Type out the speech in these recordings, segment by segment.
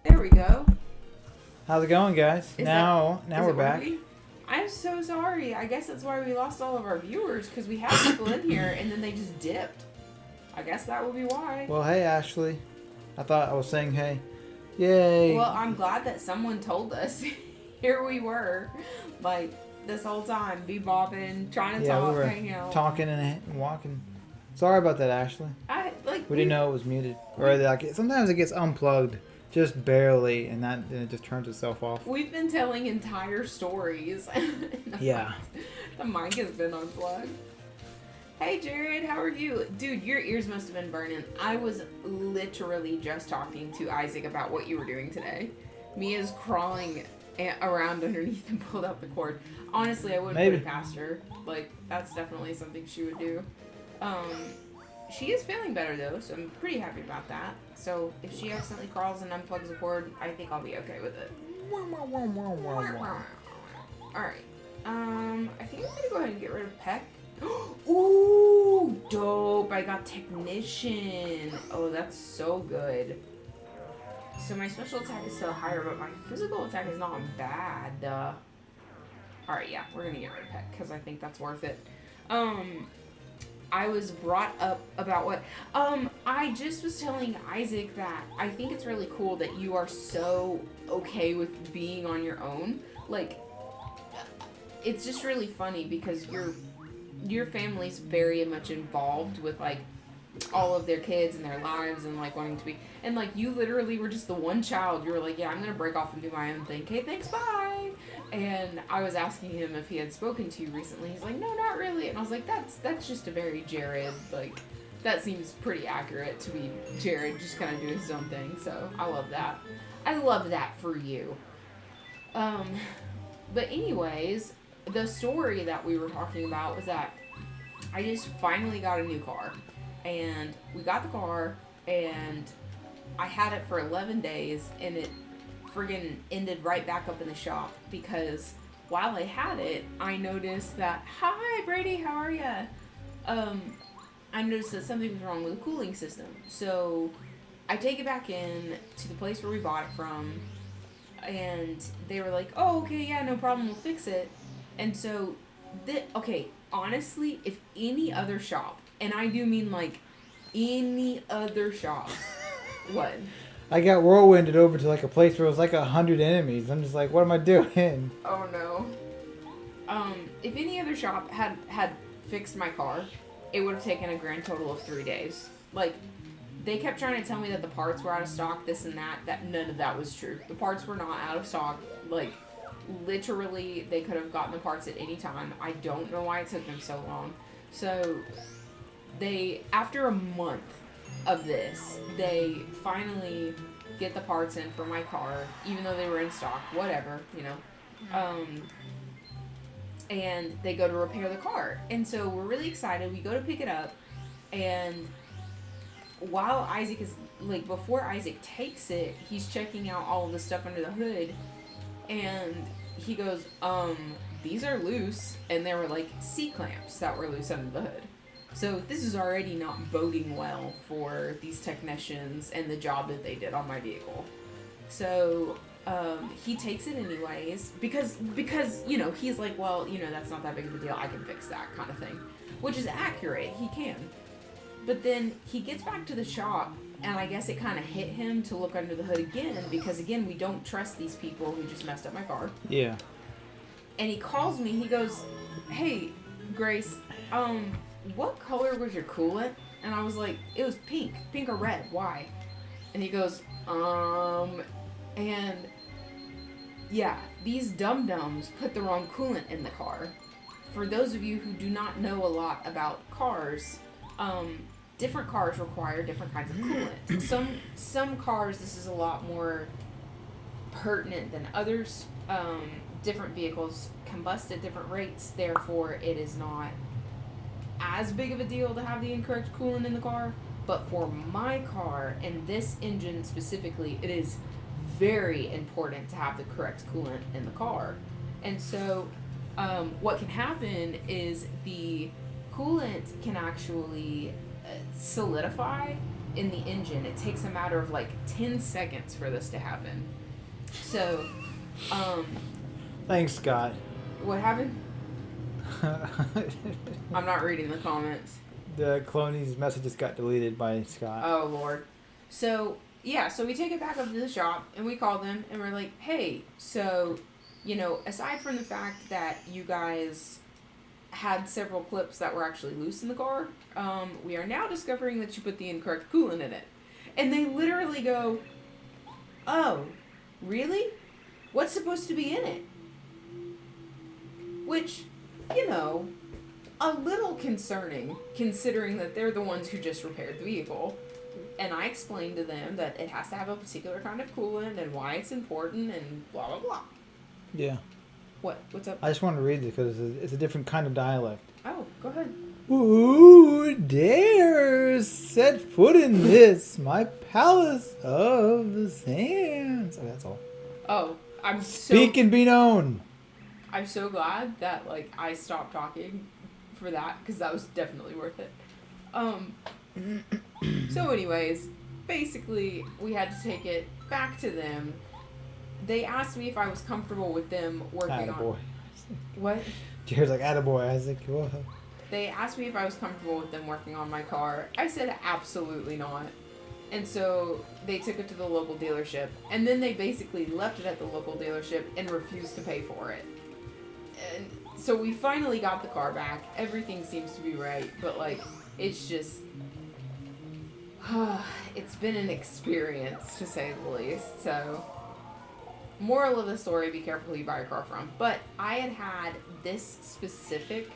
There we go. How's it going, guys? Now we're back. I'm so sorry. I guess that's why we lost all of our viewers, because we had people in here and then they just dipped. I guess that would be why. Well, hey, Ashley. I thought I was saying hey. Yay. Well, I'm glad that someone told us. Here we were, like, this whole time, bebopping, trying to talk, we were hang out. talking and walking. Sorry about that, Ashley. We didn't know it was muted. Or like sometimes it gets unplugged. Just barely, and then it just turns itself off. We've been telling entire stories. Yeah. The mic has been unplugged. Hey, Jared, how are you? Dude, your ears must have been burning. I was literally just talking to Isaac about what you were doing today. Mia's crawling around underneath and pulled out the cord. Honestly, I wouldn't put it past her. Like, that's definitely something she would do. She is feeling better, though, so I'm pretty happy about that. So, if she accidentally crawls and unplugs the cord, I think I'll be okay with it. Alright. I think I'm gonna go ahead and get rid of Peck. Ooh, dope. I got Technician. Oh, that's so good. So, my special attack is still higher, but my physical attack is not bad. Alright, yeah, we're gonna get rid of Peck, because I think that's worth it. I was brought up about what, I just was telling Isaac that I think it's really cool that you are so okay with being on your own. Like, it's just really funny because your family's very much involved with, like, all of their kids and their lives and, like, wanting to be, and, like, you literally were just the one child. You were like, yeah, I'm gonna break off and do my own thing. Okay, thanks, bye. And I was asking him if he had spoken to you recently. He's like, no, not really. And I was like, that's just a very Jared, like, that seems pretty accurate to be Jared just kind of doing his own thing. So I love that. I love that for you. But anyways, the story that we were talking about was that I just finally got a new car. And we got the car, and I had it for 11 days, and it friggin' ended right back up in the shop because while I had it, I noticed that, hi Brady, how are ya? I noticed that something was wrong with the cooling system. So I take it back in to the place where we bought it from, and they were like, oh, okay, yeah, no problem, we'll fix it. And so, okay, honestly, if any other shop, and I do mean like any other shop, what? I got whirlwinded over to like a place where it was like 100 enemies. I'm just like, what am I doing? Oh no. If any other shop had fixed my car, it would have taken a grand total of 3 days. Like, they kept trying to tell me that the parts were out of stock, this and that none of that was true. The parts were not out of stock. Like, literally, they could have gotten the parts at any time. I don't know why it took them so long. So, after a month of this, they finally get the parts in for my car, even though they were in stock, whatever, you know. And they go to repair the car. And so we're really excited. We go to pick it up, and while Isaac is, like, before Isaac takes it, he's checking out all of the stuff under the hood, and he goes, these are loose, and there were, like, C-clamps that were loose under the hood. So this is already not boding well for these technicians and the job that they did on my vehicle. So he takes it anyways because you know, he's like, well, you know, that's not that big of a deal. I can fix that kind of thing, which is accurate. He can. But then he gets back to the shop, and I guess it kind of hit him to look under the hood again because, again, we don't trust these people who just messed up my car. Yeah. And he calls me. He goes, hey, Grace, what color was your coolant? And I was like, it was pink or red. Why? And he goes, and yeah, these dum-dums put the wrong coolant in the car. For those of you who do not know a lot about cars, different cars require different kinds of coolant. Some cars, this is a lot more pertinent than others. Different vehicles combust at different rates, therefore it is not as big of a deal to have the incorrect coolant in the car. But for my car and this engine specifically, it is very important to have the correct coolant in the car. And so what can happen is the coolant can actually solidify in the engine. It takes a matter of like 10 seconds for this to happen. So, Thanks, Scott. What happened? I'm not reading the comments. The Cloney's messages got deleted by Scott. Oh, Lord. So, yeah, so we take it back up to the shop, and we call them, and we're like, hey, so, you know, aside from the fact that you guys had several clips that were actually loose in the car, we are now discovering that you put the incorrect coolant in it. And they literally go, oh, really? What's supposed to be in it? Which, you know, a little concerning, considering that they're the ones who just repaired the vehicle. And I explained to them that it has to have a particular kind of coolant and why it's important and blah, blah, blah. Yeah. What? What's up? I just wanted to read this because it's a different kind of dialect. Oh, go ahead. Who dares set foot in this, my palace of the sands? Oh, that's all. Oh, Speak and be known. I'm so glad that, like, I stopped talking for that, because that was definitely worth it. So anyways, basically, we had to take it back to them. They asked me if I was comfortable with them working Attaboy. on... What? Jared's like, attaboy. Isaac. Whoa. They asked me if I was comfortable with them working on my car. I said absolutely not. And so they took it to the local dealership. And then they basically left it at the local dealership and refused to pay for it. And so we finally got the car back. Everything seems to be right. But, like, it's just... it's been an experience, to say the least. So, moral of the story, be careful who you buy your car from. But I had this specific,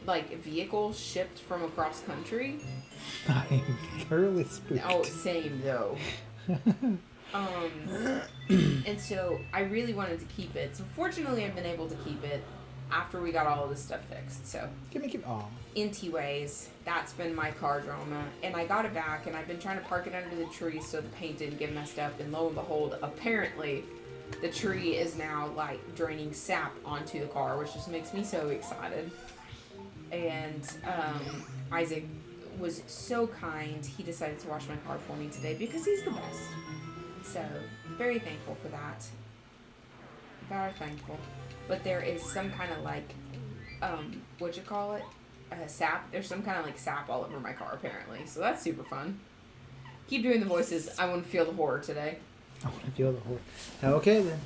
like, vehicle shipped from across country. I'm thoroughly spooked. Oh, same, though. And so I really wanted to keep it. So fortunately, I've been able to keep it after we got all of this stuff fixed. So anyways, that's been my car drama, and I got it back, and I've been trying to park it under the tree so the paint didn't get messed up. And lo and behold, apparently, the tree is now like draining sap onto the car, which just makes me so excited. And Isaac was so kind. He decided to wash my car for me today because he's the best. So, very thankful for that. Very thankful. But there is some kind of like, sap. There's some kind of like sap all over my car apparently. So that's super fun. Keep doing the voices. I want to feel the horror today. I want to feel the horror. Okay then.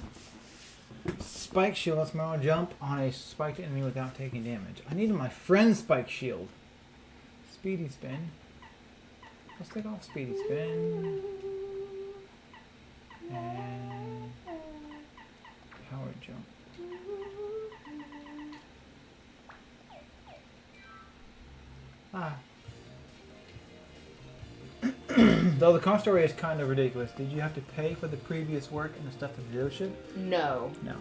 Spike shield lets Marrow jump on a spiked enemy without taking damage. I needed my friend's spike shield. Speedy spin. Let's take off speedy spin. And power jump. Though the car story is kind of ridiculous, did you have to pay for the previous work and the stuff at the dealership? No. No.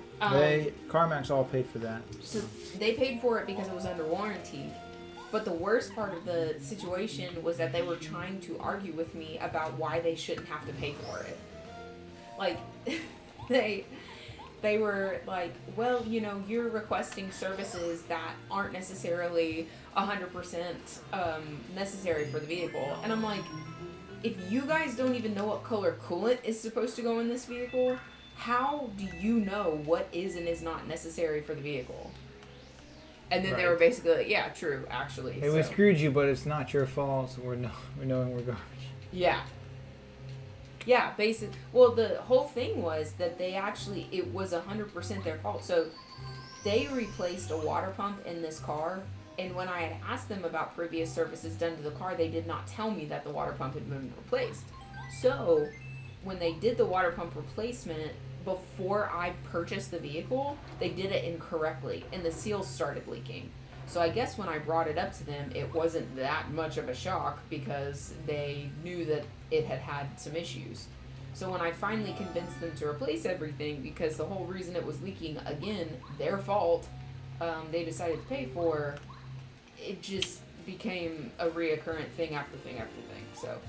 CarMax all paid for that. So they paid for it because it was under warranty. But the worst part of the situation was that they were trying to argue with me about why they shouldn't have to pay for it. Like, they were like, well, you know, you're requesting services that aren't necessarily 100% necessary for the vehicle. And I'm like, if you guys don't even know what color coolant is supposed to go in this vehicle, how do you know what is and is not necessary for the vehicle? And then they were basically like, yeah, true, actually. Hey, we screwed you, but it's not your fault, so we're knowing we're garbage. Yeah. Yeah, basically. Well, the whole thing was that it was 100% their fault. So they replaced a water pump in this car, and when I had asked them about previous services done to the car, they did not tell me that the water pump had been replaced. So when they did the water pump replacement, before I purchased the vehicle, they did it incorrectly, and the seals started leaking. So I guess when I brought it up to them, it wasn't that much of a shock because they knew that it had some issues. So when I finally convinced them to replace everything, because the whole reason it was leaking, again, their fault, they decided to pay for, it just became a reoccurrent thing after thing after thing. So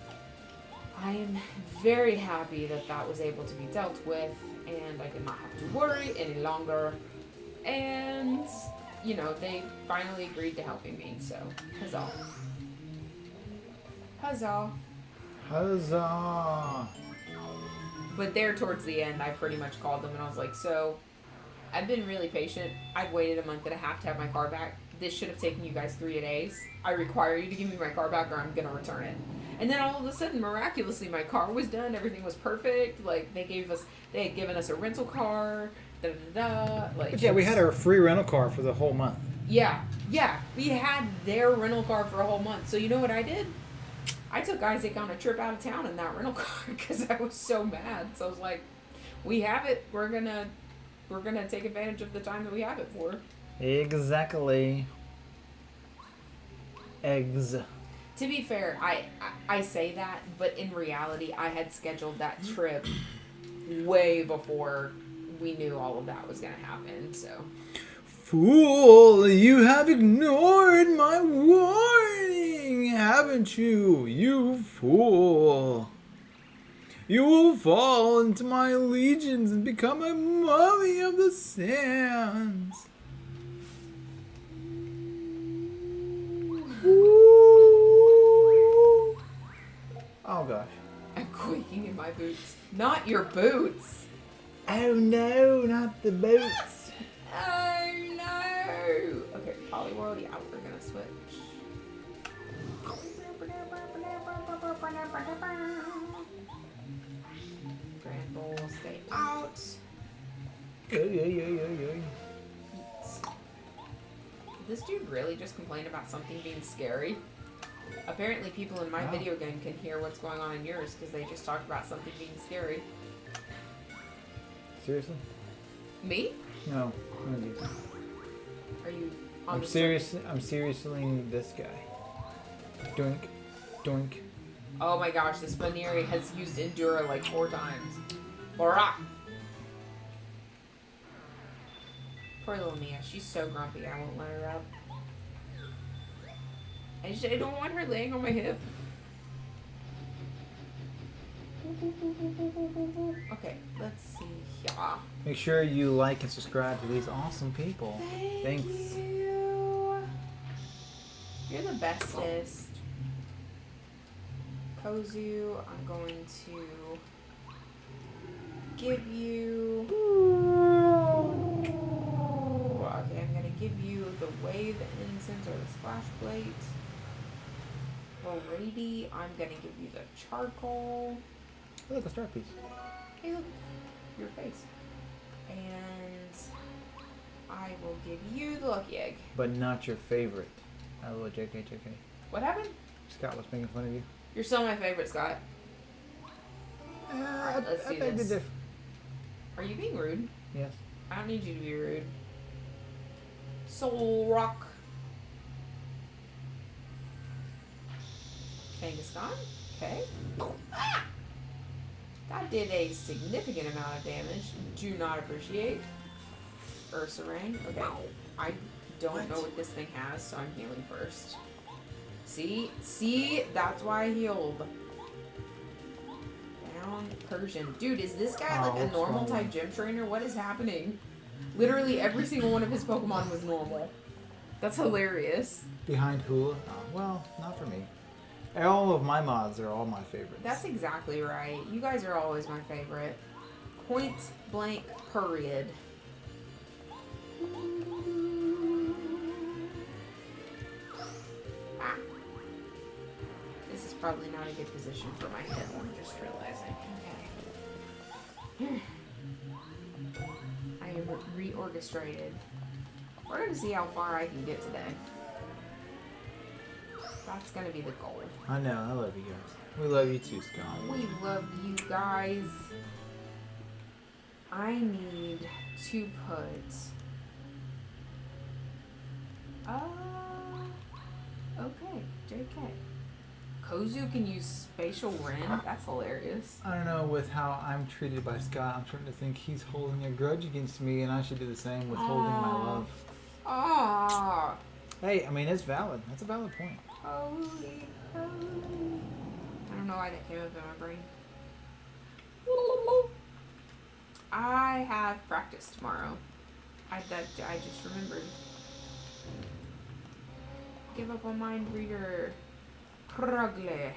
I am very happy that that was able to be dealt with, and I did not have to worry any longer. And, you know, they finally agreed to helping me, so huzzah. Huzzah. Huzzah! But there towards the end, I pretty much called them and I was like, so, I've been really patient. I've waited a month and a half to have my car back. This should have taken you guys 3 days. I require you to give me my car back or I'm going to return it. And then all of a sudden, miraculously, my car was done. Everything was perfect. Like, they had given us a rental car. Da da da. Like, But yeah, we had our free rental car for the whole month. Yeah. We had their rental car for a whole month. So you know what I did? I took Isaac on a trip out of town in that rental car because I was so mad. So I was like, we have it. We're gonna take advantage of the time that we have it for. Exactly. Eggs. To be fair, I say that, but in reality, I had scheduled that trip way before we knew all of that was gonna happen. So. Fool, you have ignored my warning, haven't you? You fool. You will fall into my legions and become a mummy of the sands. Ooh. Oh gosh. I'm quaking in my boots. Not your boots. Oh no, not the boots. Oh no. Okay, Polyworld, yeah, we're gonna switch. Grand Bowl, stay out. Eat. This dude really just complained about something being scary. Apparently people in my Wow. video game can hear what's going on in yours because they just talked about something being scary. Seriously? Me? No. No, dude. Are you on I'm the seriously this guy. Doink. Doink. Oh my gosh, this Baneri has used Endura like 4 times. Bora! Poor little Mia, she's so grumpy, I won't let her up. I don't want her laying on my hip. Okay, let's see here. Make sure you like and subscribe to these awesome people. Thanks. You. You're the bestest. Kozu, I'm going to give you... Okay, I'm going to give you the Wave Incense or the Splash Plate. Alrighty, I'm going to give you the Charcoal. Oh, look, a star piece. Hey, look, your face. And I will give you the Lucky Egg. But not your favorite. Oh, JK. What happened? Scott was making fun of you. You're still my favorite, Scott. Alright, let's do I beg to this. differ. Are you being rude? Yes. I don't need you to be rude. Soul Rock. Kangaskhan? Okay. Ah! That did a significant amount of damage. Do not appreciate. Ursaring. Okay. I don't know what this thing has, so I'm healing first. See? That's why I healed. Down Persian. Dude, is this guy like a normal type gym trainer? What is happening? Literally every single one of his Pokemon was normal. That's hilarious. Behind Hula? Oh, well, not for me. All of my mods are all my favorites. That's exactly right. You guys are always my favorite. Point blank period. Ah. This is probably not a good position for my head. I'm just realizing. Okay. I am reorchestrated. We're going to see how far I can get today. That's going to be the goal. I know, I love you guys. We love you too, Scott. We love you guys. I need to put... okay, JK. Kozu can use Spatial Ren? That's hilarious. I don't know, with how I'm treated by Scott, I'm starting to think he's holding a grudge against me, and I should do the same with holding my love. Ah, Hey, I mean, it's valid. That's a valid point. holy. I don't know why that came up in my brain. I have practice tomorrow. I just remembered. Give up on Mind Reader. Krugle.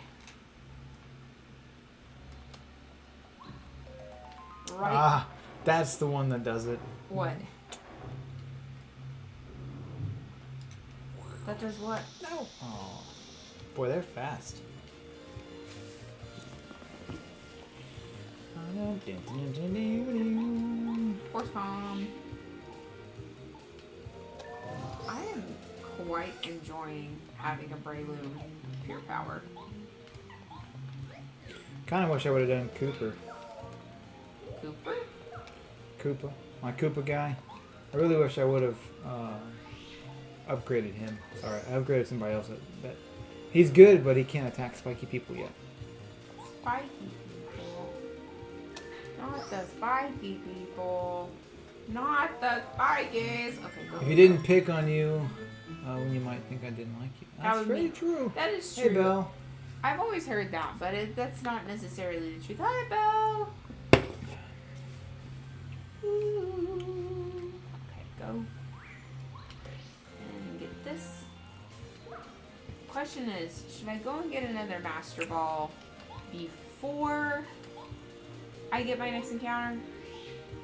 right. Ah, that's the one that does it. What? That does what? No. Oh, boy, they're fast. Force bomb. I am quite enjoying having a Breloom pure power. Kind of wish I would have done Cooper. Cooper? Koopa. My Koopa guy. I really wish I would have upgraded him. Sorry, I upgraded somebody else. That he's good, but he can't attack spiky people yet. Spiky people. Not the spiky people. Not the spikies. Okay, go. If he didn't pick on you, when you might think I didn't like you. That That's would very be- true. That is true. Hey, Belle. I've always heard that, but that's not necessarily the truth. Hi, Belle. Ooh. Okay, go. And get this. Question is, should I go and get another Master Ball before I get my next encounter?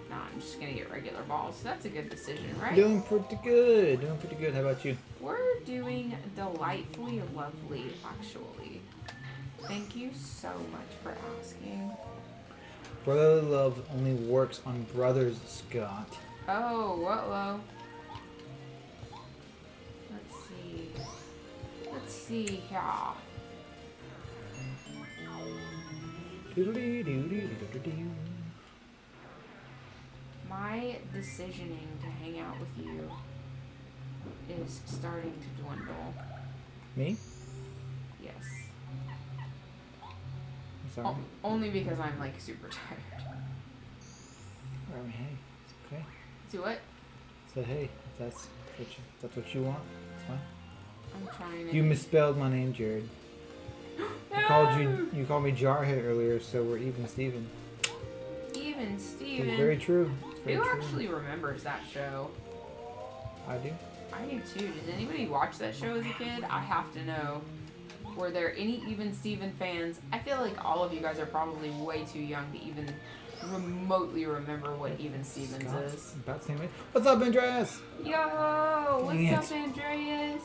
No, I'm just gonna get regular balls. That's a good decision, right? Doing pretty good. Doing pretty good. How about you? We're doing delightfully lovely, actually. Thank you so much for asking. Brotherly love only works on brothers, Scott. Oh, whoa. Let's see here. Doodly-doo-doo-doo-doo-doo. My decisioning to hang out with you is starting to dwindle. Me? Yes. I'm sorry. Only because I'm like super tired. I mean, hey, it's okay. Do what? So hey, if that's what you want, it's fine. I'm trying to. You misspelled my name, Jared. No! You called me Jarhead earlier, so we're even Steven. Even Steven. It's very true. It's very Who true. actually remembers that show? I do. I do too. Did anybody watch that show as a kid? I have to know. Were there any Even Steven fans? I feel like all of you guys are probably way too young to even remotely remember what Even Stevens Scott's is. about the same age. What's up, Andreas? Yo! What's Dang up, it. Andreas?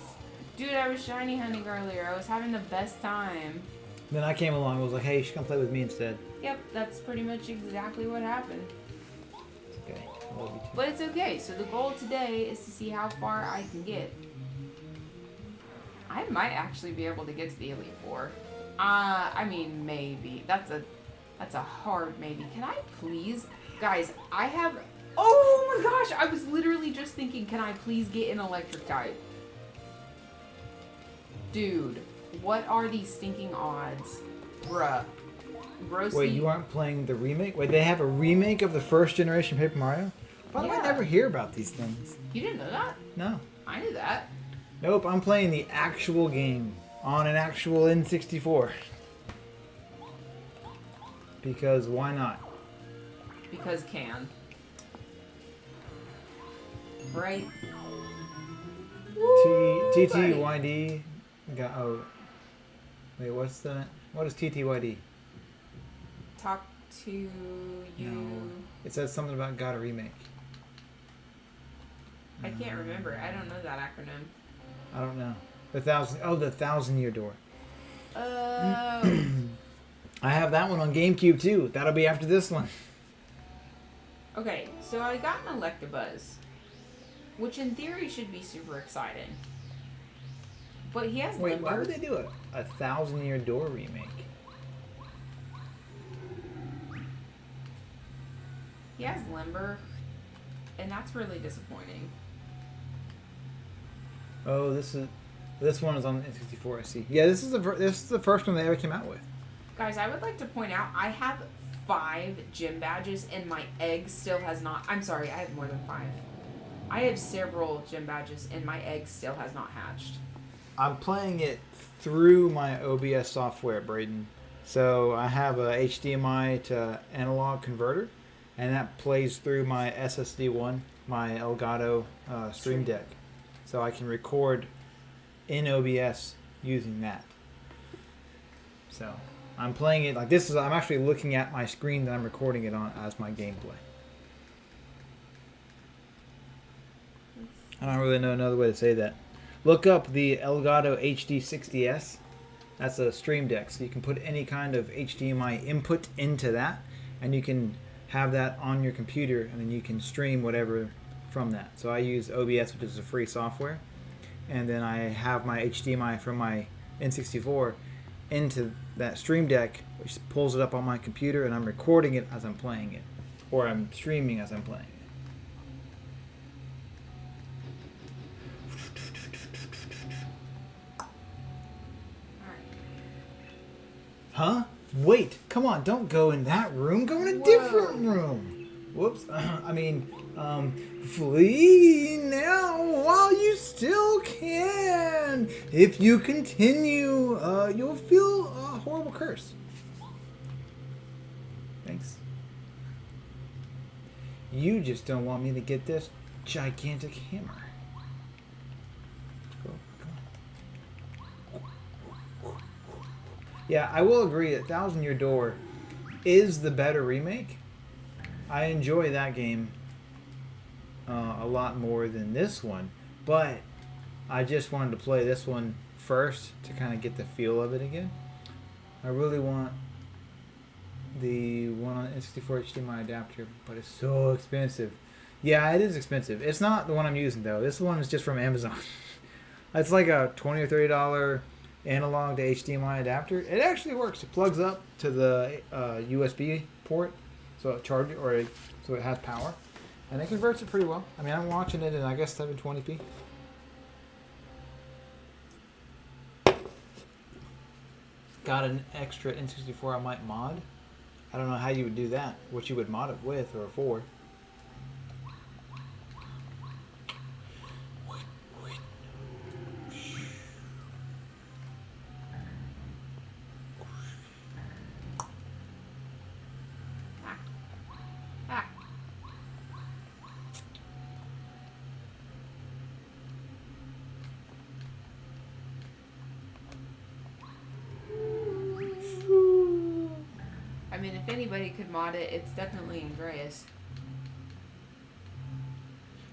Dude, I was shiny hunting earlier. I was having the best time. Then I came along and was like, hey, you should come play with me instead. Yep, that's pretty much exactly what happened. It's okay. I love you too. But it's okay. So the goal today is to see how far I can get. I might actually be able to get to the Elite Four. I mean, maybe. That's a hard maybe. Can I please? Guys, I have... Oh my gosh! I was literally just thinking, can I please get an electric type? Dude, what are these stinking odds? Bruh. Grossly. Wait, you aren't playing the remake? Wait, they have a remake of the first generation Paper Mario? Why do I Yeah. never hear about these things? You didn't know that? No. I knew that. Nope, I'm playing the actual game on an actual N64. Because why not? Because can. Right? TTYD. Oh. Wait, what is TTYD? Talk to you. No. It says something about got a remake. I can't remember. I don't know that acronym. I don't know. The 1,000-year door. Oh. I have that one on GameCube too. That'll be after this one. Okay, so I got an Electabuzz, which in theory should be super exciting. But he has Wait, why Limber. would they do a 1,000-year door remake? He has Limber, and that's really disappointing. Oh, this one is on the N64. I see. Yeah, this is the first one they ever came out with. Guys, I would like to point out I have 5 gym badges, and my egg still has not... I'm sorry, I have more than 5. I have several gym badges, and my egg still has not hatched. I'm playing it through my OBS software, Braden. So I have a HDMI to analog converter, and that plays through my SSD1, my Elgato Stream Deck. So I can record in OBS using that. So I'm playing it like this. I'm actually looking at my screen that I'm recording it on as my gameplay. I don't really know another way to say that. Look up the Elgato HD60S. That's a stream deck, so you can put any kind of HDMI input into that, and you can have that on your computer, and then you can stream whatever from that. So I use OBS, which is a free software, and then I have my HDMI from my N64 into that stream deck, which pulls it up on my computer, and I'm recording it as I'm playing it, or I'm streaming as I'm playing it. Huh? Wait, come on, don't go in that room. Go in a different room. Whoops. Flee now while you still can. If you continue, you'll feel a horrible curse. Thanks. You just don't want me to get this gigantic hammer. Yeah, I will agree that Thousand Year Door is the better remake. I enjoy that game a lot more than this one, but I just wanted to play this one first to kind of get the feel of it again. I really want the one on N64 HDMI adapter, but it's so expensive. Yeah, it is expensive. It's not the one I'm using though. This one is just from Amazon. It's like a $20 or $30 analog to HDMI adapter. It actually works. It plugs up to the USB port, so it charges, so it has power, and it converts it pretty well. I mean, I'm watching it in, I guess, 720p. Got an extra N64 I might mod. I don't know how you would do that, what you would mod it with or for. I mean, if anybody could mod it, it's definitely Andreas.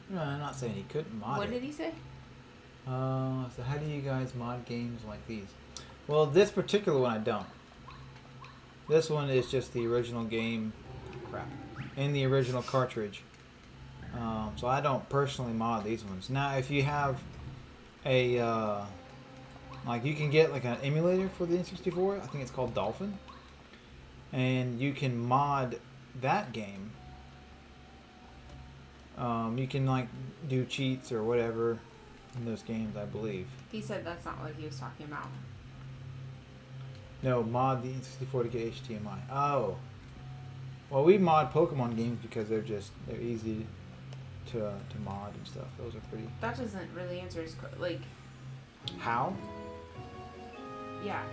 No, I'm not saying he couldn't mod it. What did he say? So how do you guys mod games like these? Well, this particular one I don't. This one is just the original game, crap, in the original cartridge. So I don't personally mod these ones. Now, if you have a, like you can get like an emulator for the N64, I think it's called Dolphin. And you can mod that game. You can like do cheats or whatever in those games, I believe. He said that's not what he was talking about. No, mod the N64 to get HDMI. Oh. Well, we mod Pokemon games because they're easy to mod and stuff. Those are pretty. That doesn't really answer his like. How? Yeah.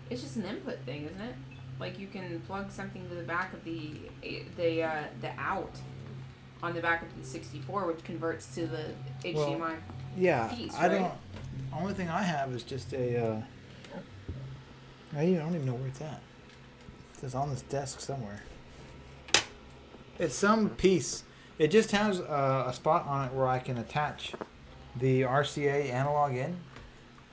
It's just an input thing, isn't it? Like you can plug something to the back of the out on the back of the 64, which converts to the HDMI. Well, yeah, piece, I right? don't. Only thing I have is just a. I don't even know where it's at. It's on this desk somewhere. It's some piece. It just has a spot on it where I can attach the RCA analog in.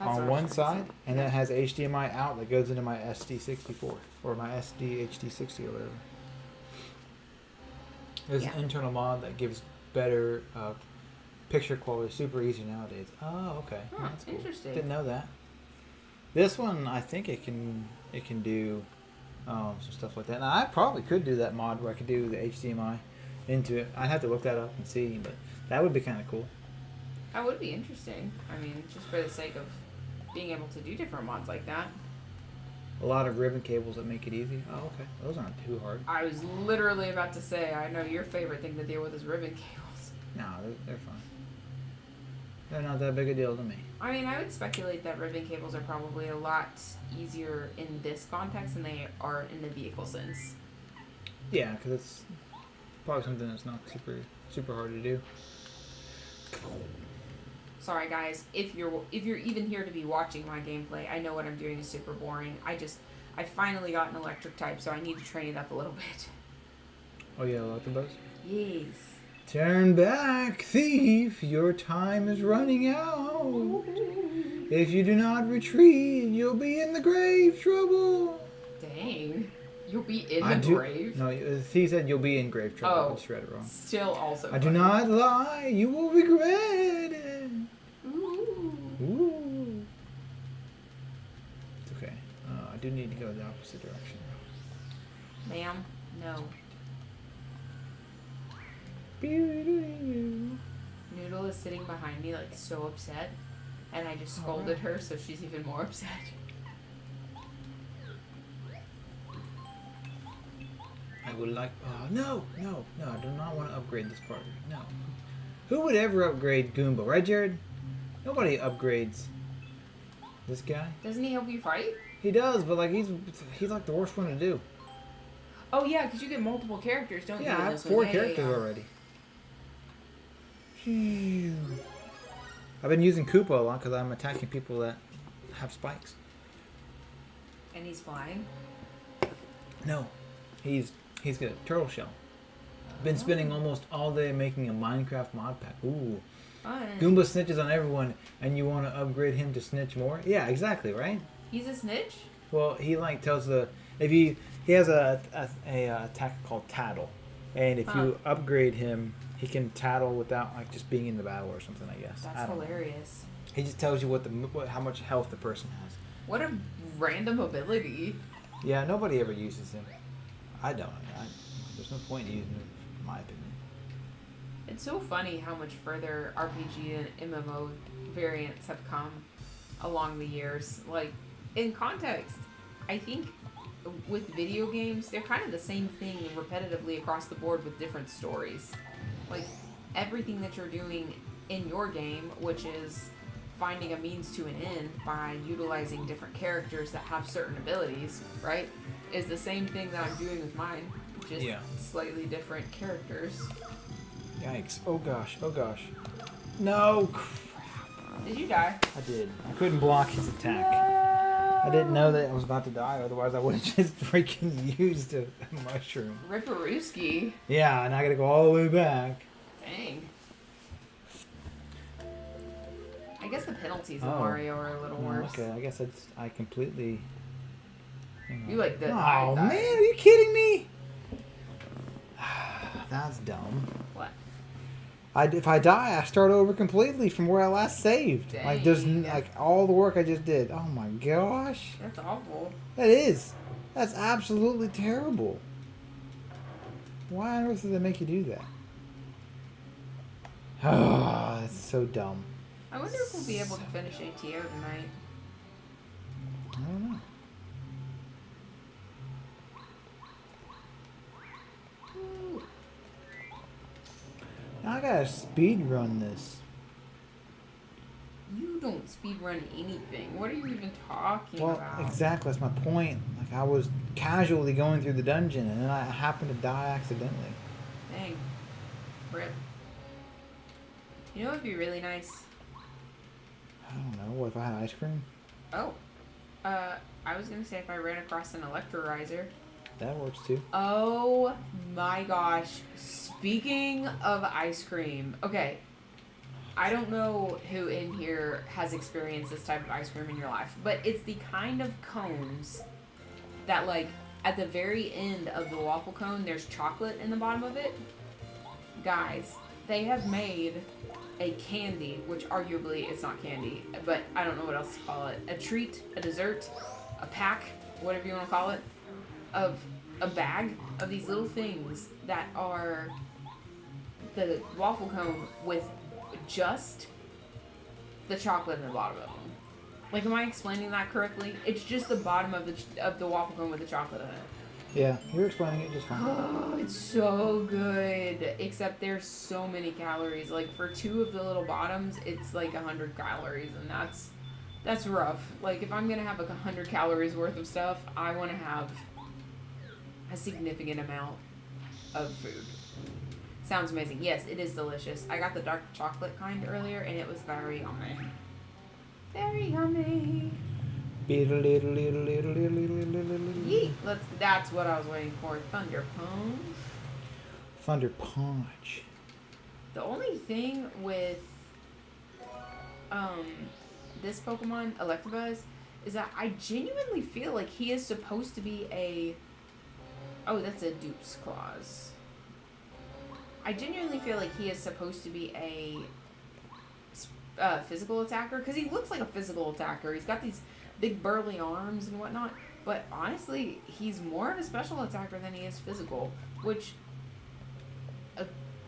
That's On one side, and then it has HDMI out that goes into my SD64 or my SD HD60 or whatever. There's an internal mod that gives better picture quality, super easy nowadays. Oh, okay, that's cool. Interesting. Didn't know that. This one, I think it can do some stuff like that. Now, I probably could do that mod where I could do the HDMI into it. I'd have to look that up and see, but that would be kind of cool. That would be interesting. I mean, just for the sake of being able to do different mods like that. A lot of ribbon cables that make it easy. Oh, okay. Those aren't too hard. I was literally about to say, I know your favorite thing to deal with is ribbon cables. No, they're fine. They're not that big a deal to me. I mean, I would speculate that ribbon cables are probably a lot easier in this context than they are in the vehicle sense. Yeah, because it's probably something that's not super hard to do. Sorry guys, if you're even here to be watching my gameplay, I know what I'm doing is super boring. I finally got an electric type, so I need to train it up a little bit. Oh yeah, Electabuzz? Yes. Turn back, thief! Your time is running out. If you do not retreat, you'll be in the grave trouble. Dang. You'll be in the grave? No, he said you'll be in grave trouble. I just read it wrong. Still also I do not lie. You will regret it. Ooh. It's okay. I do need to go the opposite direction. Ma'am, no. Noodle is sitting behind me like so upset, and I just scolded her, so she's even more upset. I would like... Oh, no. I do not want to upgrade this part. No. Who would ever upgrade Goomba? Right, Jared? Nobody upgrades this guy. Doesn't he help you fight? He does, but like he's like the worst one to do. Oh, yeah, because you get multiple characters, don't you? Yeah, I have 4 characters already. I've been using Koopa a lot because I'm attacking people that have spikes. And he's flying? No. He's got a turtle shell. Been spending almost all day making a Minecraft mod pack. Ooh. Fun. Goomba snitches on everyone, and you want to upgrade him to snitch more? Yeah, exactly, right? He's a snitch? Well, he like tells the he has a attack called Tattle, and if you upgrade him, he can tattle without like just being in the battle or something. I guess. That's hilarious. He just tells you how much health the person has. What a random ability. Yeah, nobody ever uses him. I don't. There's no point in using him, in my opinion. It's so funny how much further RPG and MMO variants have come along the years. Like, in context, I think with video games, they're kind of the same thing repetitively across the board with different stories. Like, everything that you're doing in your game, which is finding a means to an end by utilizing different characters that have certain abilities, right, is the same thing that I'm doing with mine, just slightly different characters. Yikes. Oh gosh. No, crap. Did you die? I did. I couldn't block his attack. I didn't know that I was about to die, otherwise I would have just freaking used a mushroom. Ripperooski. Yeah, and I gotta go all the way back. Dang. I guess the penalties in Mario are a little worse. Okay, I guess I completely... You like the... Oh, man, are you kidding me? That's dumb. What? If I die, I start over completely from where I last saved. Dang. Like, there's like all the work I just did. Oh my gosh. That's awful. That is. That's absolutely terrible. Why on earth did they make you do that? Oh, that's so dumb. I wonder if we'll be able to finish ATO tonight. I don't know. Now I gotta speed run this. You don't speedrun anything. What are you even talking about? Well, exactly. That's my point. Like, I was casually going through the dungeon, and then I happened to die accidentally. Dang. Rip. You know what would be really nice? I don't know. What if I had ice cream? Oh. I was gonna say if I ran across an electrolyzer. That works too. Oh my gosh. Speaking of ice cream. Okay. I don't know who in here has experienced this type of ice cream in your life, but it's the kind of cones that, like, at the very end of the waffle cone, there's chocolate in the bottom of it. Guys, they have made a candy, which arguably it's not candy, but I don't know what else to call it. A treat, a dessert, a pack, whatever you want to call it, of a bag of these little things that are the waffle cone with just the chocolate in the bottom of them. Like, am I explaining that correctly? It's just the bottom of the waffle cone with the chocolate in it. Yeah, you're explaining it just fine. Oh, it's so good. Except there's so many calories. Like, for 2 of the little bottoms, it's like 100 calories, and that's rough. Like, if I'm gonna have like 100 calories worth of stuff, I want to have a significant amount of food. Sounds amazing. Yes, it is delicious. I got the dark chocolate kind earlier, and it was very yummy. Very yummy. Yeet. That's what I was waiting for. Thunder Punch. Thunder Punch. The only thing with this Pokemon, Electabuzz, is that I genuinely feel like he is supposed to be a... Oh, that's a Dupe's Claws. I genuinely feel like he is supposed to be a physical attacker, because he looks like a physical attacker. He's got these big burly arms and whatnot, but honestly, he's more of a special attacker than he is physical, which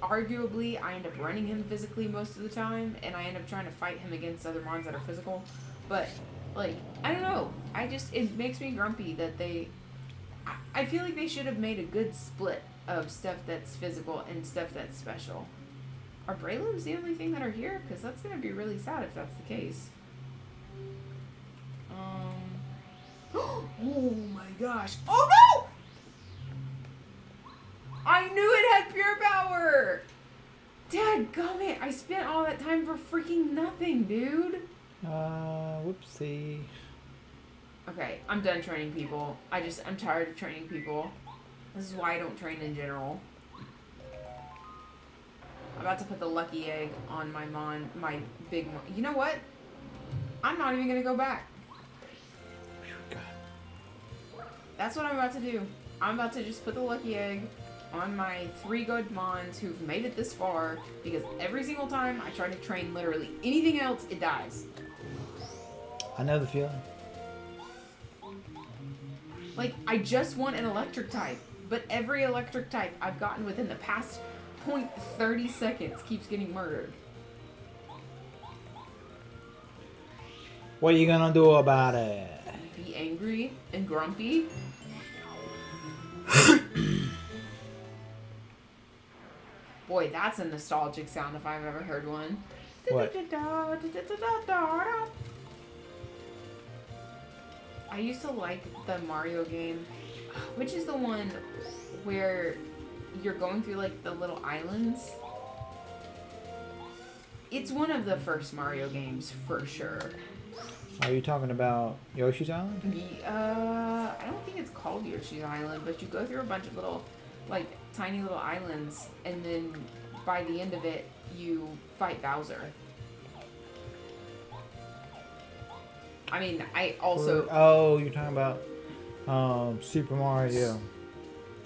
arguably I end up running him physically most of the time, and I end up trying to fight him against other mons that are physical. But like, I don't know, it makes me grumpy that I feel like they should have made a good split of stuff that's physical and stuff that's special. Are Breloom's the only thing that are here? Because that's going to be really sad if that's the case. Oh my gosh. Oh no! I knew it had pure power! Dadgummit, I spent all that time for freaking nothing, dude. Whoopsie. Okay, I'm done training people. I'm tired of training people. This is why I don't train in general. I'm about to put the lucky egg on my big mon. You know what? I'm not even gonna go back. That's what I'm about to do. I'm about to just put the lucky egg on my 3 good mons who've made it this far, because every single time I try to train literally anything else, it dies. I know the feeling. Like, I just want an electric type, but every electric type I've gotten within the past 0.30 seconds keeps getting murdered. What are you gonna do about it? Be angry and grumpy. Boy, that's a nostalgic sound if I've ever heard one. What? I used to like the Mario game, which is the one where you're going through like the little islands. It's one of the first Mario games for sure. Are you talking about Yoshi's Island? I don't think it's called Yoshi's Island, but you go through a bunch of little, like, tiny little islands, and then by the end of it, you fight Bowser. I mean, I also... Oh, you're talking about Super Mario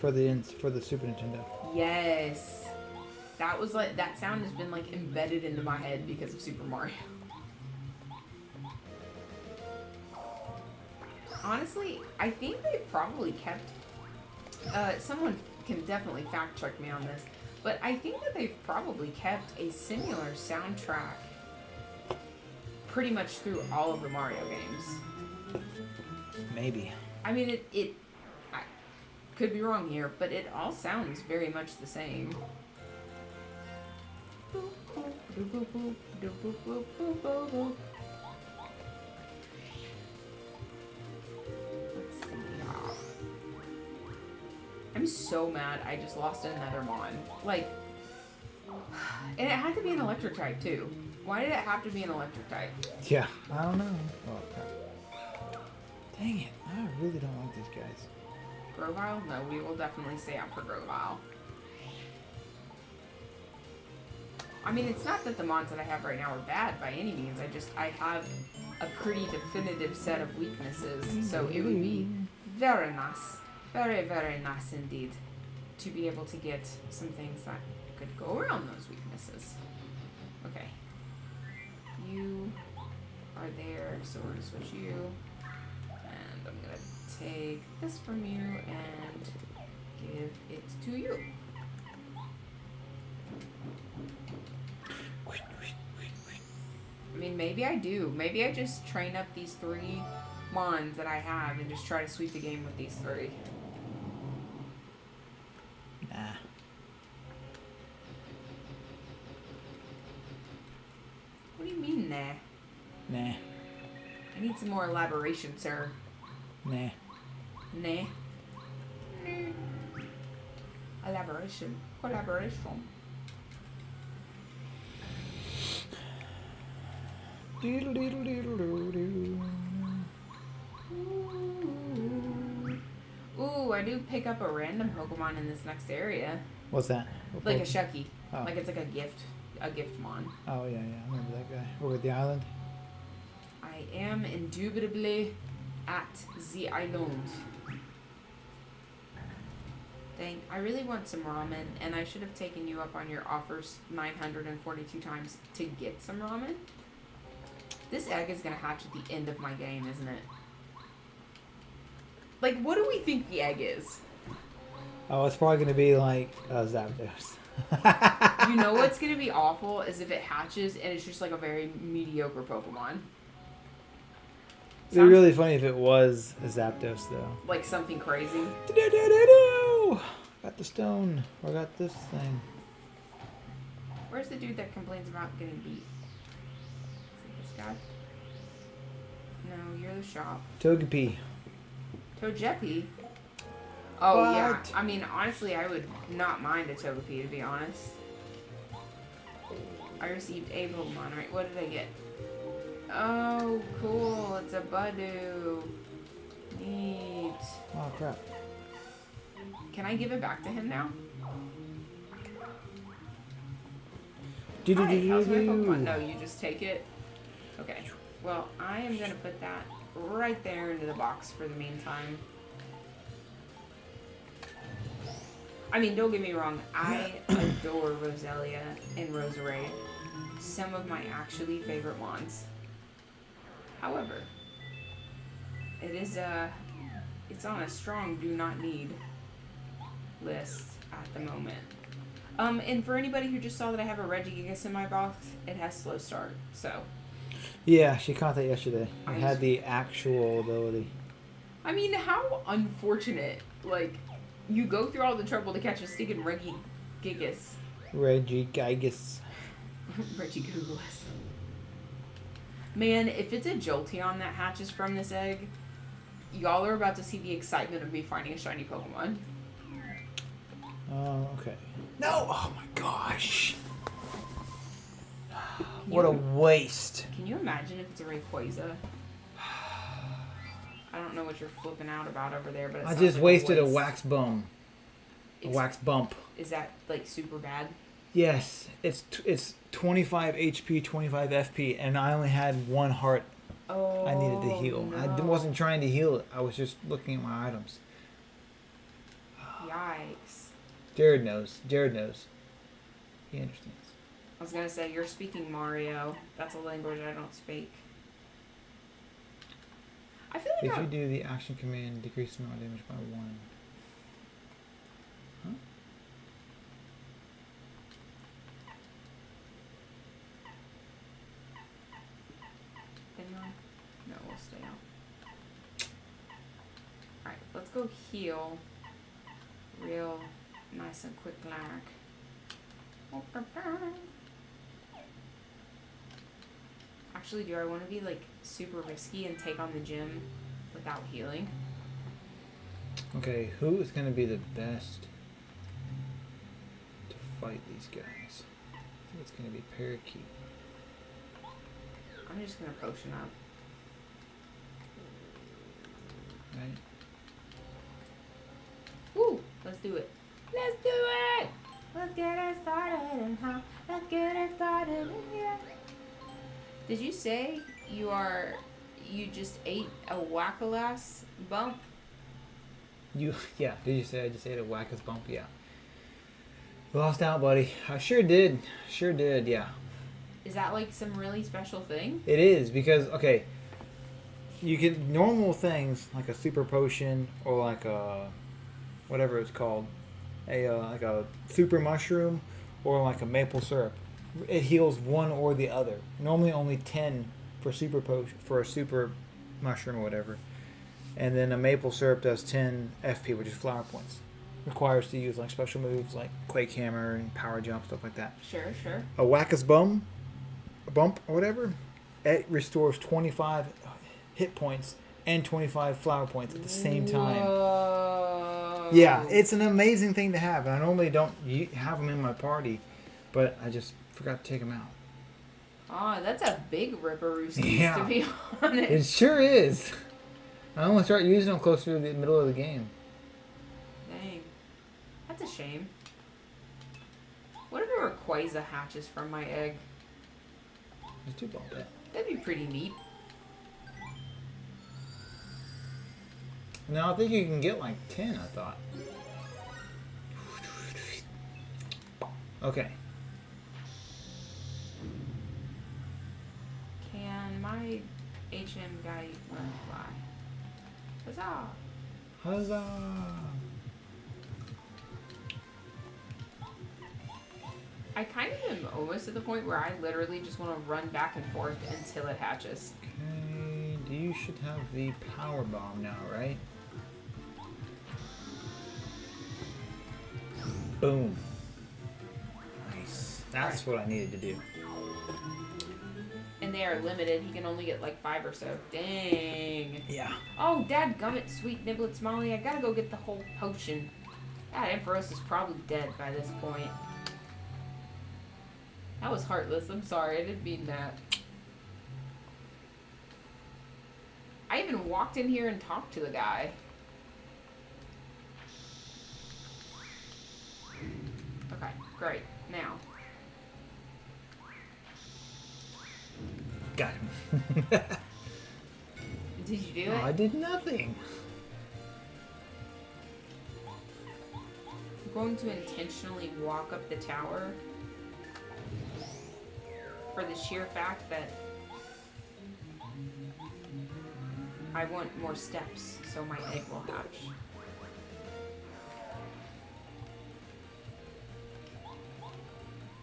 for the Super Nintendo. Yes. That was like, that sound has been like embedded into my head because of Super Mario. Honestly, I think they've probably kept, someone can definitely fact check me on this, but I think that they've probably kept a similar soundtrack pretty much through all of the Mario games. Maybe. I mean, I could be wrong here, but it all sounds very much the same. I'm so mad I just lost another mon. Like, and it had to be an electric type too. Why did it have to be an electric type? Yeah, I don't know. Oh, crap. Dang it, I really don't like these guys. Grovyle? No, we will definitely stay out for Grovyle. I mean, it's not that the mons that I have right now are bad by any means. I have a pretty definitive set of weaknesses, so it would be very nice. Very, very nice indeed to be able to get some things that could go around those weaknesses. Okay. You are there, so we're going to switch you. And I'm going to take this from you and give it to you. I mean, maybe I do. Maybe I just train up these 3 mons that I have and just try to sweep the game with these 3. Nah. What do you mean, nah? Nah. I need some more elaboration, sir. Nah. Nah. Elaboration. Collaboration. Doodle, doodle, doodle, doodle, doodle. Ooh, I do pick up a random Pokemon in this next area. What's that? What Like a Pokemon? Shucky. Oh. Like it's like a gift mon. Oh, yeah, I remember that guy. Over at the island. I am indubitably at the island. Dang, I really want some ramen, and I should have taken you up on your offers 942 times to get some ramen. This egg is going to hatch at the end of my game, isn't it? Like, what do we think the egg is? Oh, it's probably going to be like Zapdos. You know what's going to be awful is if it hatches and it's just like a very mediocre Pokemon. It'd be really funny if it was a Zapdos, though. Like something crazy. Got the stone. Or got this thing. Where's the dude that complains about getting beat? Is it this guy? No, you're the shop. Togepi. Togepi? Oh, What? yeah. I mean, honestly, I would not mind a Togepi, to be honest. I received a Pokemon, right? What did I get? Oh, cool. It's a Budu. Neat. Oh, crap. Can I give it back to him now? Do, do, Hi, do, how's my do. Pokemon? No, you just take it. Okay. Well, I am going to put that right there into the box for the meantime. I mean, don't get me wrong. I adore Roselia and Roserade. Some of my actually favorite wands. However, it is it's on a strong do not need list at the moment. And for anybody who just saw that I have a Regigigas in my box, it has slow start, so. Yeah, she caught that yesterday. It I had the actual ability. I mean, how unfortunate. Like, you go through all the trouble to catch a stinking Regigigas. Regigigas. Regigigas. Man, if it's a Jolteon that hatches from this egg, y'all are about to see the excitement of me finding a shiny Pokemon. Oh, okay. No! Oh my gosh! What a waste. Can you imagine if it's a Rayquaza? I don't know what you're flipping out about over there, but it I sounds just like wasted a waste. wax bum. A wax bump. Is that, like, super bad? Yes, it's 25 HP, 25 FP, and I only had one heart Oh, I needed to heal. no. I wasn't trying to heal it. I was just looking at my items. Yikes. Jared knows. Jared knows. He understands. I was gonna say, you're speaking Mario. That's a language I don't speak. I feel like If you I'm... do the action command, decrease amount of damage by 1. Huh? Hang on. No, we'll stay out. Alright, let's go heal. Real nice and quick like. Actually, do I want to be like super risky and take on the gym without healing? Okay, who is going to be the best to fight these guys? I think it's going to be Parakeet. I'm just gonna potion up. Right? Woo! Let's do it. Let's do it! Let's get it started and how? Let's get it started and yeah. Did you say you just ate a Whack-A-Lass bump? Yeah, did you say I just ate a Wackus bump? Yeah. Lost out, buddy. I sure did. Sure did, yeah. Is that like some really special thing? It is, because, okay, you get normal things like a super potion or like a, whatever it's called, like a super mushroom or like a maple syrup. It heals one or the other. Normally only 10 for super potion, for a super mushroom or whatever. And then a maple syrup does 10 FP, which is flower points. Requires to use like special moves like Quake Hammer and Power Jump, stuff like that. Sure, sure. A Wackus bump or whatever, it restores 25 hit points and 25 flower points at the same time. Whoa. Yeah, it's an amazing thing to have. And I normally don't have them in my party, but I just forgot to take them out. Oh, that's a big ripperooskies, Yeah. to be It honest. sure is. I'm gonna start using them closer to the middle of the game. Dang. That's a shame. What if a Rayquaza hatches from my egg? Just too bump it. That'd be pretty neat. No, I think you can get like 10, I thought. Okay. Can my HM guy learn to fly? Huzzah! Huzzah! I kind of am almost at the point where I literally just want to run back and forth until it hatches. Okay, you should have the power bomb now, right? Boom. Nice. That's what I needed to do. And they are limited. He can only get like 5 or so. Dang. Yeah. Oh, dadgummit, sweet niblets, Molly. I gotta go get the whole potion. God, Ampharos is probably dead by this point. That was heartless. I'm sorry. I didn't mean that. I even walked in here and talked to the guy. Okay, great. Now. Got him. Did you do it? I did nothing. I'm going to intentionally walk up the tower for the sheer fact that I want more steps so my egg will hatch.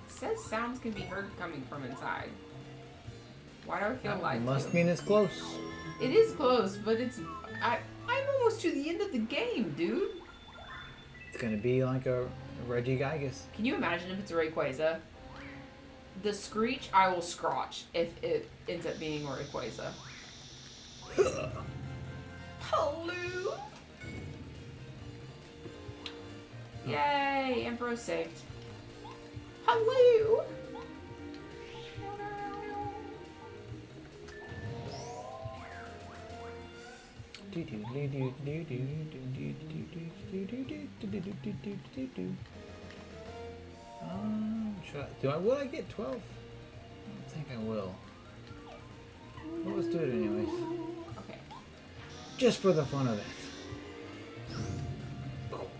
It says sounds can be heard coming from inside. Why do I feel like Must mean it's close. it is close, but I'm almost to the end of the game, dude. It's gonna be like a Reggie Gigas. Can you imagine if it's a Rayquaza? The screech I will scratch if it ends up being a Rayquaza. Hello! Yay! Ampharos saved. Hello! Will I get 12? I don't think I will. Well, let's do it anyways. Okay. Just for the fun of it.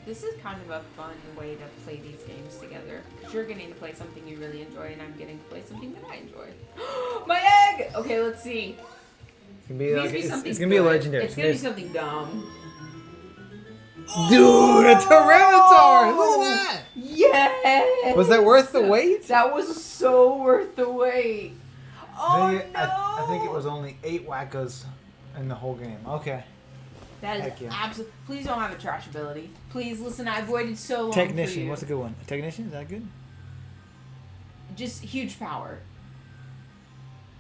This is kind of a fun way to play these games together. Because you're getting to play something you really enjoy, and I'm getting to play something that I enjoy. My egg! Okay, let's see. It's gonna be like Please be it's something gonna be good. legendary. It's gonna be something dumb. Dude, a Tyranitar! Look at that! Yes! Was that worth the wait? That was so worth the wait. Oh no! I think it was only 8 Wackas in the whole game. Okay. That is Heck yeah. absolutely. Please don't have a trash ability. Please listen. I've waited so long. Technician. For you. What's a good one? A Technician? Is that good? Just huge power.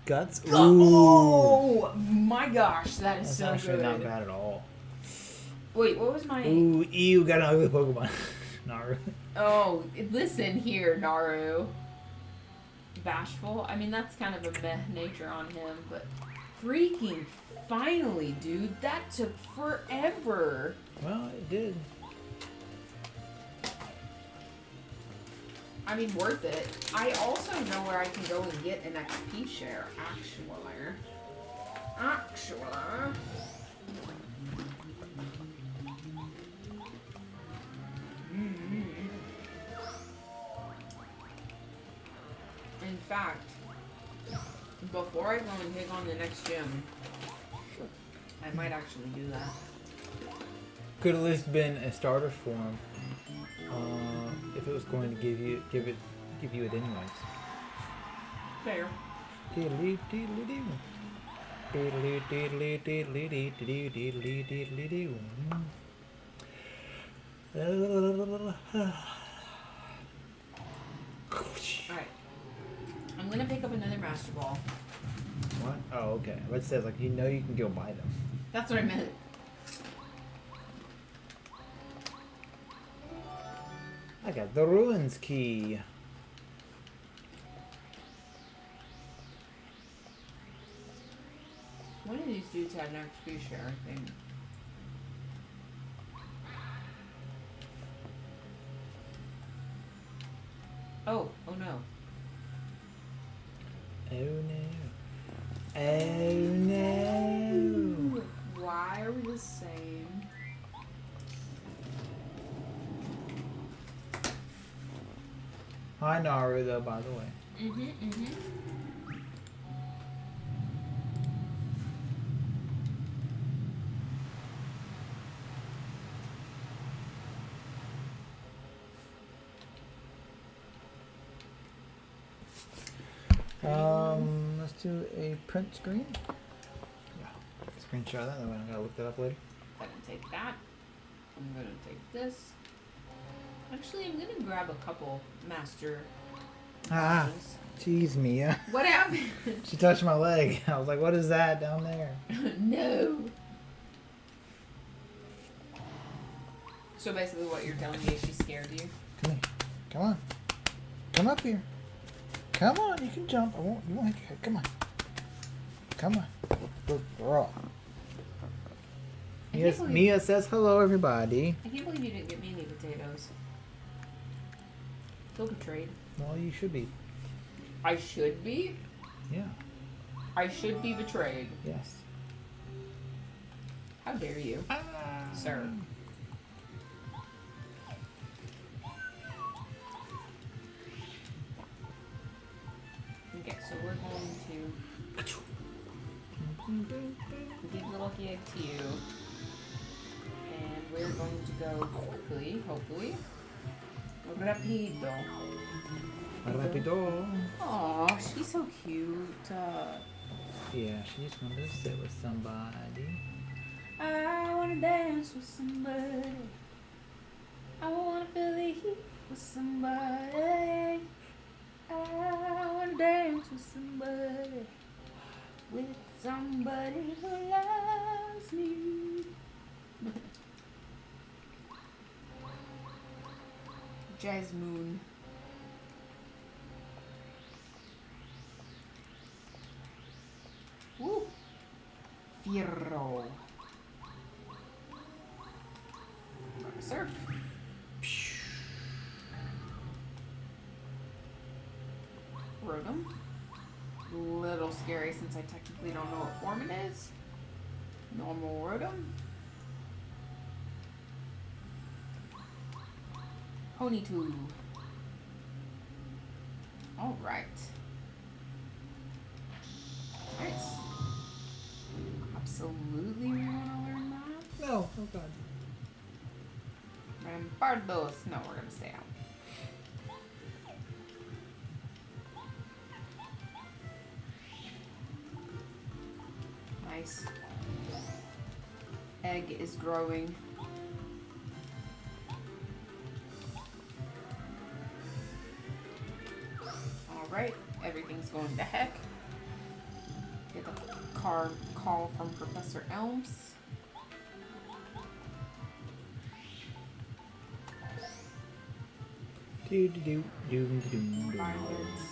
Guts? Ooh. Oh my gosh, that is That's so actually good. not bad at all. Wait, what was my? Ooh, ew, got an ugly Pokemon. Naru. Oh, listen here, Naru. Bashful. I mean, that's kind of a meh nature on him, but freaking finally, dude, that took forever. Well, it did. I mean, worth it. I also know where I can go and get an XP share, actually. In fact, before I go and take on the next gym, I might actually do that. Could have at least been a starter form. If it was going to give you it anyways. Fair. Alright. I'm gonna pick up another Master Ball. What? Oh, okay. But it says like you can go buy them. That's what I meant. I got the ruins key. these dudes had an XP share thing. Oh no. Oh no. Oh no. Why are we the same? Hi Naru though, by the way. Let's do a print screen. Yeah, screenshot that. Then I gotta look that up later. I'm gonna take that. I'm gonna take this. Actually, I'm gonna grab a couple master. Bottles. Jeez, Mia. What happened? She touched my leg. I was like, "What is that down there?" No. So basically, what you're telling me is she scared you. Come here. Come on. Come up here. Come on. You can jump. You won't hit your head. Come on. Come on. Good girl. Mia says hello, everybody. I can't believe you didn't get me any potatoes. Feel betrayed. Well, you should be. I should be? Yeah. I should be betrayed. Yes. How dare you, sir? Okay, so we're going to give the lucky egg to you. And we're going to go quickly, hopefully. Rapido. Rapido. Aw, she's so cute. Yeah, she just wanted to sit with somebody. I wanna dance with somebody. I wanna feel the heat with somebody. I wanna dance with somebody. With somebody who loves me. Jasmine. Woo! Fierro. Surf. Rotom. Little scary since I technically don't know what form it is. Normal Rotom. Ponytail. Alright. Nice. Absolutely we want to learn that. No, oh god. Rampardos. No, we're gonna stay out. Nice. Egg is growing. Alright, everything's going to heck. Get the call from Professor Elms. Violence.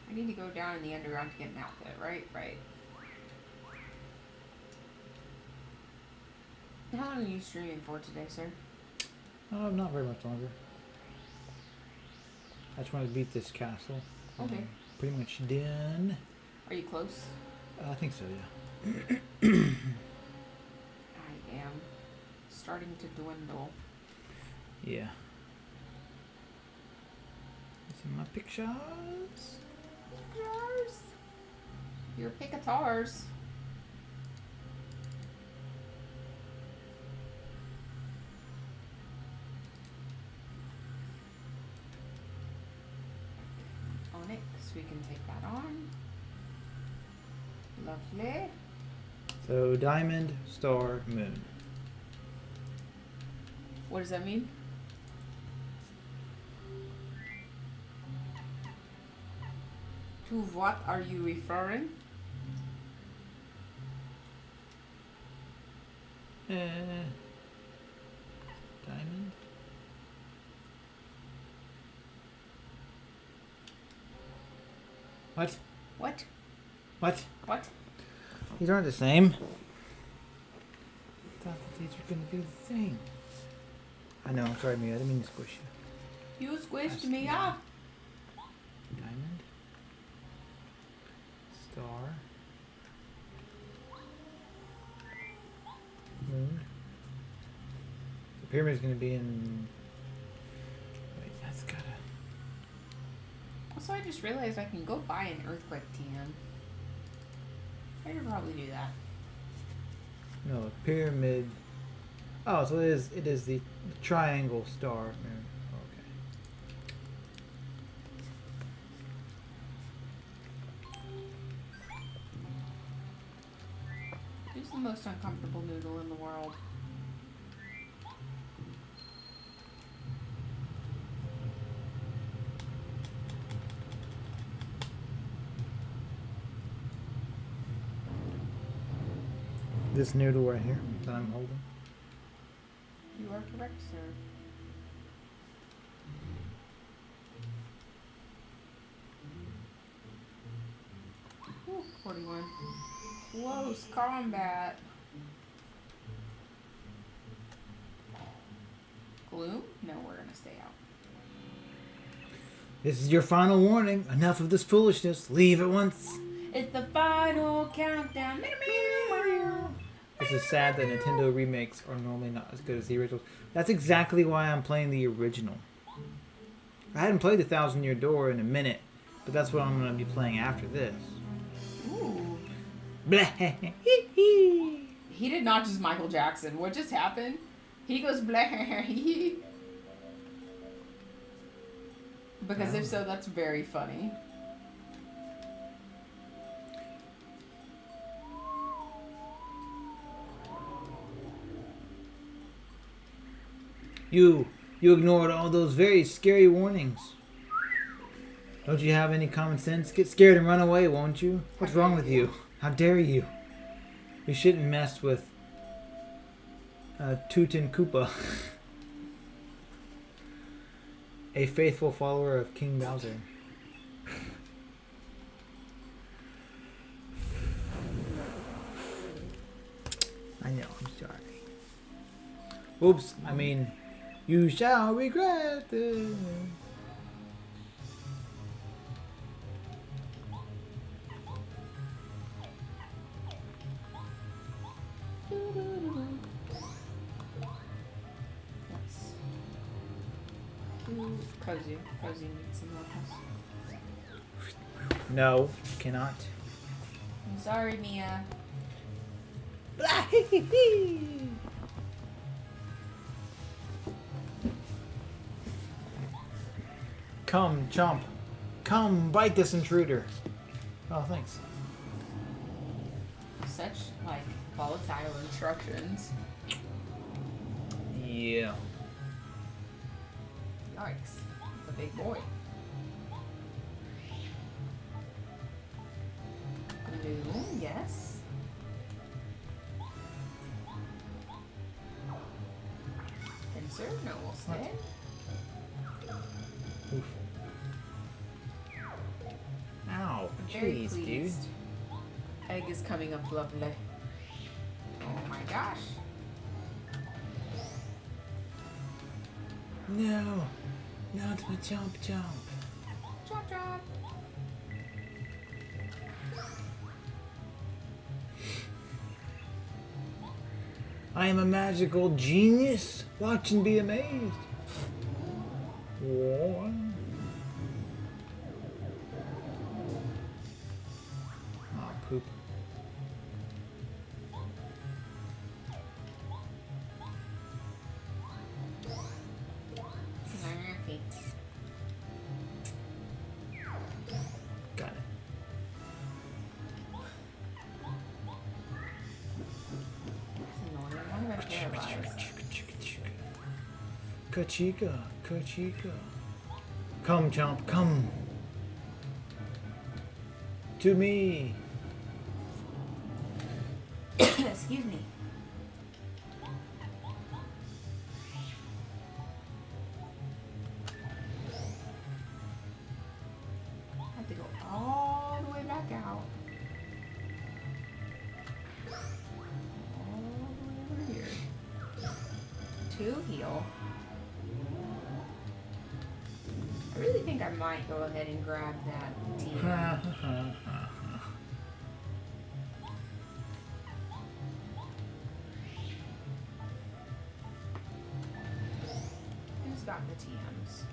I need to go down in the underground to get an outfit, right? Right. How long are you streaming for today, sir? Not very much longer. I just want to beat this castle. Okay. Pretty much done. Are you close? I think so, yeah. I am starting to dwindle. Yeah. See my pictures. Pictures. Your picatars. Onyx, we can take that on. Lovely. So, diamond, star, moon. What does that mean? To what are you referring? Diamond. What? What? What? What? These aren't the same. I thought that these were gonna do the thing. I know, I'm sorry, Mia. I didn't mean to squish you. You squished me off. Diamond. Star. Moon. The pyramid's gonna be in. Wait, that's gotta. Also, I just realized I can go buy an earthquake TM. I should probably do that. No, pyramid. Oh, so it is the triangle star. Okay. Who's the most uncomfortable noodle in the world? This noodle right here that I'm holding. You are correct, sir. Ooh, 41. Close combat. Gloom? No, we're gonna stay out. This is your final warning. Enough of this foolishness. Leave at once. It's the final countdown. This is sad that Nintendo remakes are normally not as good as the originals. That's exactly why I'm playing the original. I hadn't played The Thousand Year Door in a minute, but that's what I'm going to be playing after this. Ooh. Blah. He did not just Michael Jackson. What just happened? He goes blah. Because if so, that's very funny. You ignored all those very scary warnings. Don't you have any common sense? Get scared and run away, won't you? What's wrong with you? How dare you? You shouldn't mess with Tootin Koopa, a faithful follower of King Bowser. I know, I'm sorry. Oops, I mean, you shall regret this. Yes. Cozy. Cozy needs some love. No, cannot. I'm sorry, Mia. Come, chomp. Come, bite this intruder. Oh, thanks. Such, like, volatile instructions. Yeah. Yikes. It's a big boy. Gloom, yes. Pincer, no, we'll stay. Oof. Ow, Very jeez, dude. pleased. Egg is coming up lovely. Oh my gosh. No, not my chomp chomp. Chop chop. I am a magical genius. Watch and be amazed. Whoa. Oh, poop. Got it. Kachika, Kachika. Come, chomp, come. To me. Excuse me. I have to go all think I might go ahead and grab that TM. Who's got the TMs?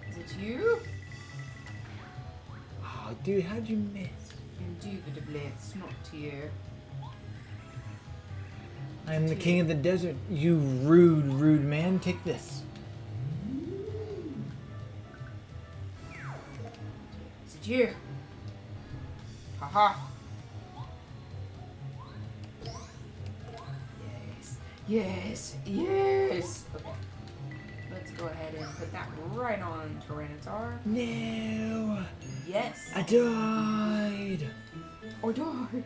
Is it you? Oh, dude, how'd you miss? Indubitably, it's not you. I am the king of the desert. You rude, rude man. Take this. Is it you? Haha. Yes. Yes. Yes. Okay. Let's go ahead and put that right on Tyranitar. No. Yes. I died. Or died.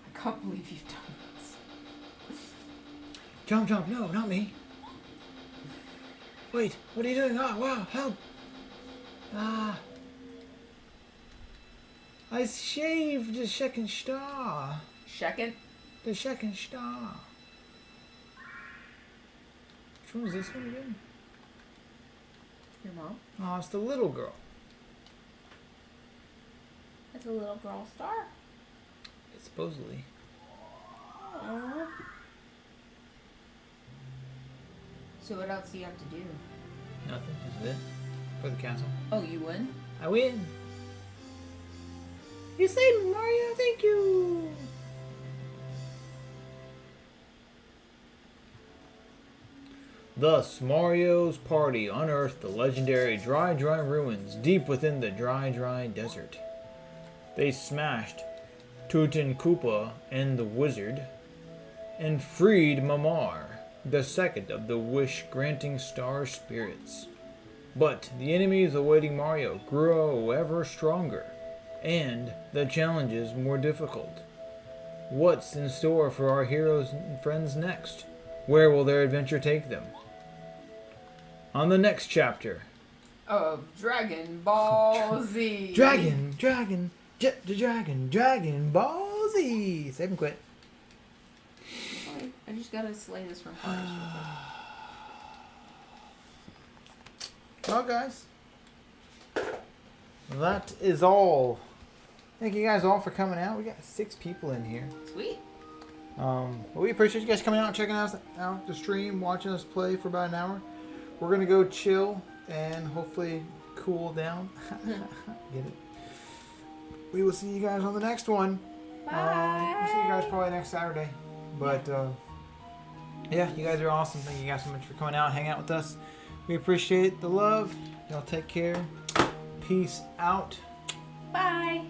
I can't believe you've done this. Jump, jump. No, not me. Wait, what are you doing? Ah, wow, help. Ah. I shaved the second star. Second? The second star. Which one was this one again? Your mom? Oh, it's the little girl. It's a little girl star. Supposedly. Aww. So what else do you have to do? Nothing. This is it. For the castle. Oh, you win? I win. You saved me, Mario. Thank you. Thus, Mario's party unearthed the legendary Dry ruins deep within the Dry desert. They smashed Tutankoopa and the wizard, and freed Mamar, the second of the wish-granting star spirits. But the enemies awaiting Mario grow ever stronger, and the challenges more difficult. What's in store for our heroes and friends next? Where will their adventure take them? On the next chapter Of Dragon Ball Z. Dragon Ball Z. Save and quit. Sorry, I just gotta slay this from Forest real quick. Well, guys, that is all. Thank you guys all for coming out. We got 6 people in here. Sweet. We appreciate you guys coming out and checking us out the stream, watching us play for about an hour. We're gonna go chill and hopefully cool down. Get it? We will see you guys on the next one. Bye. We'll see you guys probably next Saturday. But yeah, you guys are awesome. Thank you guys so much for coming out and hanging out with us. We appreciate the love. Y'all take care. Peace out. Bye.